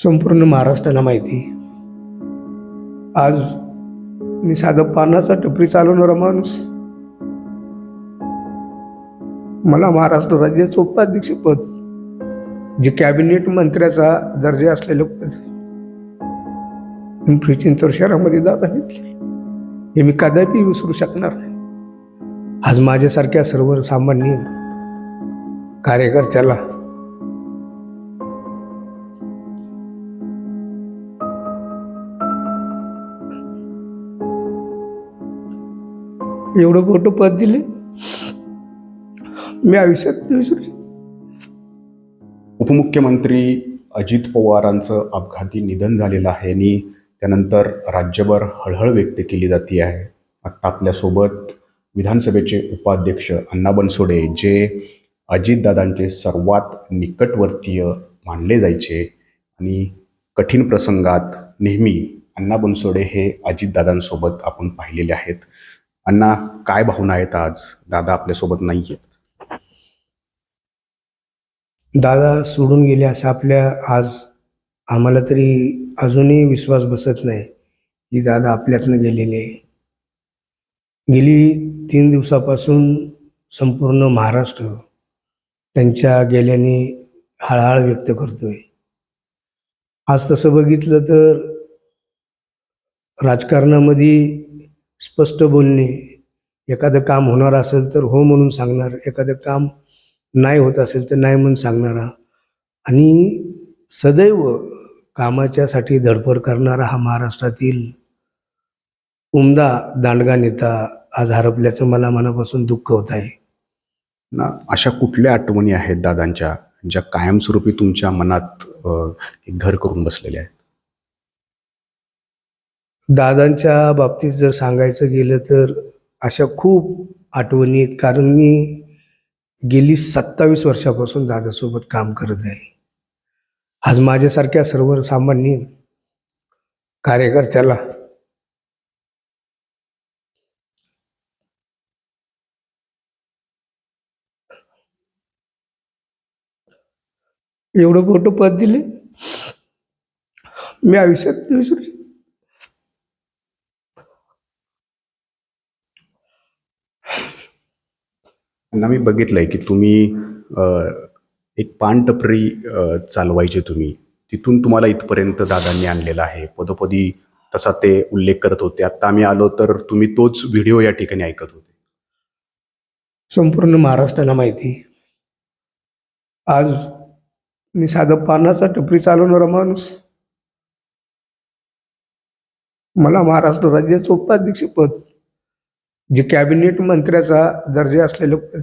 संपूर्ण महाराष्ट्राला माहिती, आज मी साधं पानाचा टपरी चालवणारा माणूस, मला महाराष्ट्र राज्याचं उपाध्यक्ष पद, जे कॅबिनेट मंत्र्याचा दर्जा असलेलं पद पिंपरी चिंचवड शहरामध्ये दादा घेतले, हे मी कदापि विसरू शकणार नाही. आज माझ्यासारख्या सर्वसामान्य कार्यकर्त्याला एवढं मोठं पद दिले, मी आयुष्यात विसरू शकतो. उपमुख्यमंत्री अजित पवारांचं अपघाती निधन झालेलं आहे आणि त्यानंतर राज्यभर हळहळ व्यक्त केली जाते आहे. आत्ता आपल्यासोबत विधानसभेचे उपाध्यक्ष अण्णा बनसोडे, जे अजितदादांचे सर्वात निकटवर्तीय मानले जायचे आणि कठीण प्रसंगात नेहमी अण्णा बनसोडे हे अजितदादांसोबत आपण पाहिलेले आहेत. अण्णा, काय भावना आहेत आज? दादा आपल्यासोबत नाही आहेत. दादा सोडून गेले असं आज आम्हाला तरी अजूनही विश्वास बसत नाही की दादा आपल्यातनं गेलेले. गेली 3 दिवसापासून संपूर्ण महाराष्ट्र त्यांच्या गेल्याने हळहळ व्यक्त करतोय. आज तसं बघितलं तर राजकारणामध्ये स्पष्ट बोलणे, एखादं काम होणार असेल तर हो म्हणून सांगणार, एखादं काम नाही होत असेल तर नाही म्हणून सांगणारा आणि सदैव कामाच्यासाठी धडपड करणारा हा महाराष्ट्रातील उमदा दांडगा नेता आज हरपल्याचं मला मनापासून दुःख होत आहे. ना, अशा कुठल्या आठवणी आहेत दादांच्या ज्या कायमस्वरूपी तुमच्या मनात घर करून बसलेल्या आहेत? दादांच्या बाबतीत जर सांगायचं गेलं तर अशा खूप आठवणी आहेत, कारण मी गेली 27 वर्षापासून दादासोबत काम करत आहे. आज माझ्यासारख्या सर्वसामान्य कार्यकर्त्याला एवढं मोठं पद दिले, मी आयुष्यात विसरू शकतो. मी बघितलंय की तुम्ही एक पानटपरी चालवायचे, तुम्ही तिथून तुम्हाला इथपर्यंत दादांनी आणलेला आहे. पदोपदी तसा ते उल्लेख करत होते. आता आम्ही आलो तर तुम्ही तोच व्हिडिओ या ठिकाणी ऐकत होते. संपूर्ण महाराष्ट्राला माहिती, आज मी साधं पानाचा टपरी चालवणारा माणूस, मला महाराष्ट्र राज्याचं उपाध्यक्ष पद, जे कॅबिनेट मंत्र्याचा दर्जा असलेलं पद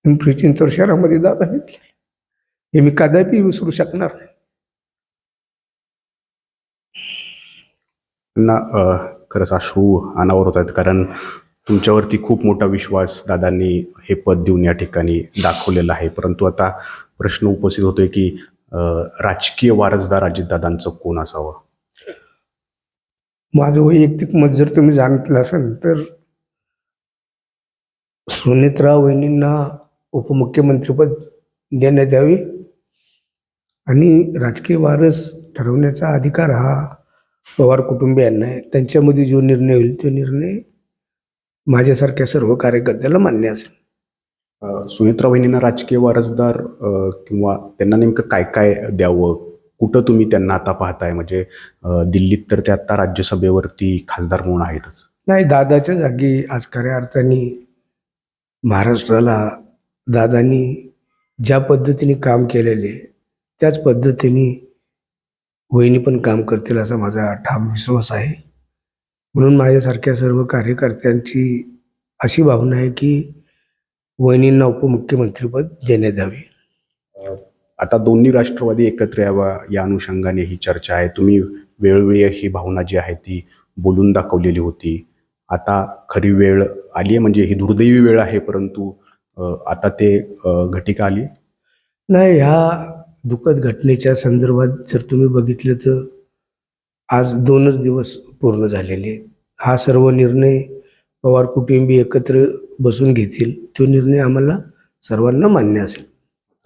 पिंपरी चिंचवड शहरामध्ये दादा घेतले, हे मी कदापि विसरू शकणार नाही. खरंच अश्रू अनावर होत आहेत, कारण तुमच्यावरती खूप मोठा विश्वास दादांनी हे पद देऊन या ठिकाणी दाखवलेला आहे. परंतु आता प्रश्न उपस्थित होतोय की राजकीय वारसदार अजितदादांचं कोण असावं? माझं वैयक्तिक मत जर तुम्ही सांगितलं असेल तर सुनेत्राव वहिनींना उपमुख्यमंत्रीपद देण्यात यावे आणि राजकीय वारस ठरवण्याचा अधिकार हा पवार कुटुंबियांना आहे. त्यांच्यामध्ये जो निर्णय होईल तो निर्णय माझ्यासारख्या सर्व कार्यकर्त्याला मान्य असेल. सुनेत्रा वहिनींना राजकीय वारसदार किंवा त्यांना नेमकं काय काय द्यावं, कुठं तुम्ही त्यांना आता पाहताय? म्हणजे दिल्लीत तर ते आता राज्यसभेवरती खासदार म्हणून आहेतच. नाही, दादाच्या जागी आज खऱ्या अर्थाने महाराष्ट्राला दादांनी ज्या पद्धतीने काम केलेले त्याच पद्धतीने वहिनी पण काम करतील असा माझा ठाम विश्वास आहे. म्हणून माझ्यासारख्या सर्व कार्यकर्त्यांची अशी भावना आहे की वहिनींना उपमुख्यमंत्रीपद देण्यात यावे. आता दोन्ही राष्ट्रवादी एकत्र यावा या अनुषंगाने ही चर्चा आहे. तुम्ही वेळोवेळी ही भावना जी आहे ती बोलून दाखवलेली होती. आता खरी वेळ आली आहे, म्हणजे ही दुर्दैवी वेळ आहे, परंतु आता ते घटिका आली नाही. ह्या दुःखद घटनेच्या संदर्भात जर तुम्ही बघितलं तर आज 2च दिवस पूर्ण झालेले आहेत. हा सर्व निर्णय पवार कुटुंबीय एकत्र बसून घेतील, तो निर्णय आम्हाला सर्वांना मान्य असेल.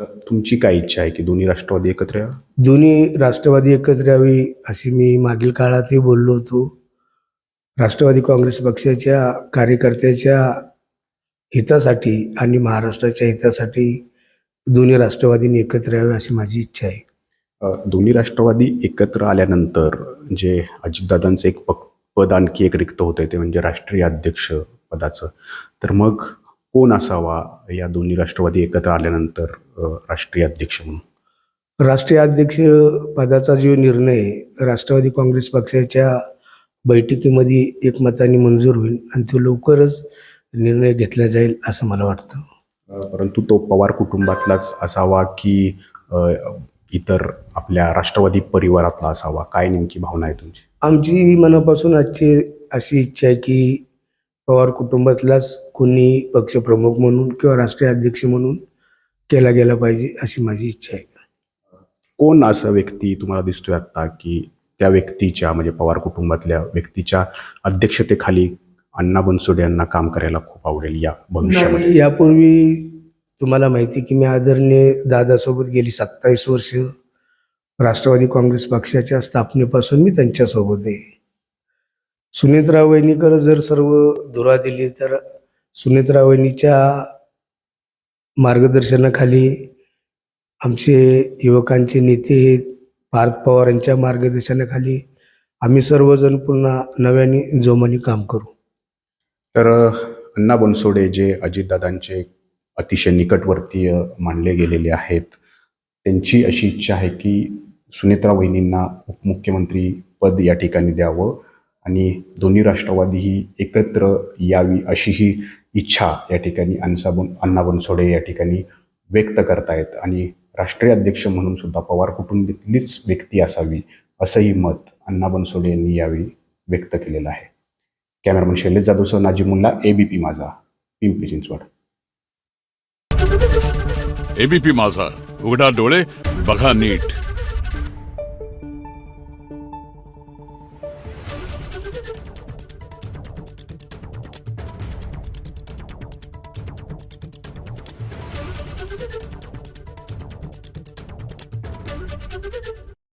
तर तुमची काय इच्छा आहे की दोन्ही राष्ट्रवादी एकत्र यावं? दोन्ही राष्ट्रवादी एकत्र यावी अशी मी मागील काळातही बोललो होतो. राष्ट्रवादी काँग्रेस पक्षाच्या कार्यकर्त्याच्या हितासाठी आणि महाराष्ट्राच्या हितासाठी दोन्ही राष्ट्रवादींनी एकत्र यावे अशी माझी इच्छा आहे. दोन्ही राष्ट्रवादी एकत्र आल्यानंतर जे अजितदादांचं एक पद आणखी एक रिक्त होतं ते म्हणजे राष्ट्रीय अध्यक्ष पदाचं. तर मग कोण असावा या दोन्ही राष्ट्रवादी एकत्र आल्यानंतर राष्ट्रीय अध्यक्ष म्हणून? राष्ट्रीय अध्यक्ष पदाचा जो निर्णय राष्ट्रवादी काँग्रेस पक्षाच्या बैठकीमध्ये एकमताने मंजूर होईल आणि तो लवकरच निर्णय घेतला जाईल असं मला वाटतं. परंतु तो पवार कुटुंबातलाच असावा की इतर आपल्या राष्ट्रवादी परिवारातला असावा? काय नेमकी भावना आहे तुमची? आमची मनापासून आजची अशी इच्छा आहे की पवार कुटुंबातलाच कोणी पक्षप्रमुख म्हणून किंवा राष्ट्रीय अध्यक्ष म्हणून केला गेला पाहिजे अशी माझी इच्छा आहे. कोण असा व्यक्ती तुम्हाला दिसतोय आत्ता की त्या व्यक्तीच्या म्हणजे पवार कुटुंबातल्या व्यक्तीच्या अध्यक्षतेखाली अण्णा बनसोडे यांना काम करायला खूप आवडेल या भविष्यामध्ये? यापूर्वी तुम्हाला माहिती की मी आदरणीय दादासोबत गेली 27 वर्ष राष्ट्रवादी काँग्रेस पक्षाच्या स्थापनेपासून मी त्यांच्यासोबत आहे. सुनेत्रा वहिनीकर जर सर्व धुरा दिली तर सुनेत्रा वहिनीच्या मार्गदर्शनाखाली आमचे युवकांचे नेते पार्थ पवार यांच्या मार्गदर्शनाखाली आम्ही सर्वजण पुन्हा नव्याने जोमाने काम करू. तर अण्णा बनसोडे जे अजितदादांचे अतिशय निकटवर्तीय मानले गेलेले आहेत, त्यांची अशी इच्छा आहे की सुनेत्रा वहिनींना उपमुख्यमंत्री पद या ठिकाणी द्यावं आणि दोन्ही राष्ट्रवादी ही एकत्र यावी अशी ही इच्छा या ठिकाणी अण्णा बनसोडे या ठिकाणी व्यक्त करतायत आणि राष्ट्रीय अध्यक्ष म्हणून सुद्धा पवार कुटुंबातलीच व्यक्ती असावी असंही मत अण्णा बनसोडे यांनी यावेळी व्यक्त केलेलं आहे. कॅमेरामन शैलेश जाधवसह नाजिमुल्ला, ABP माझा, पिंपरी चिंचवड. ABP माझा, उघडा डोळे बघा नीट. Thank you.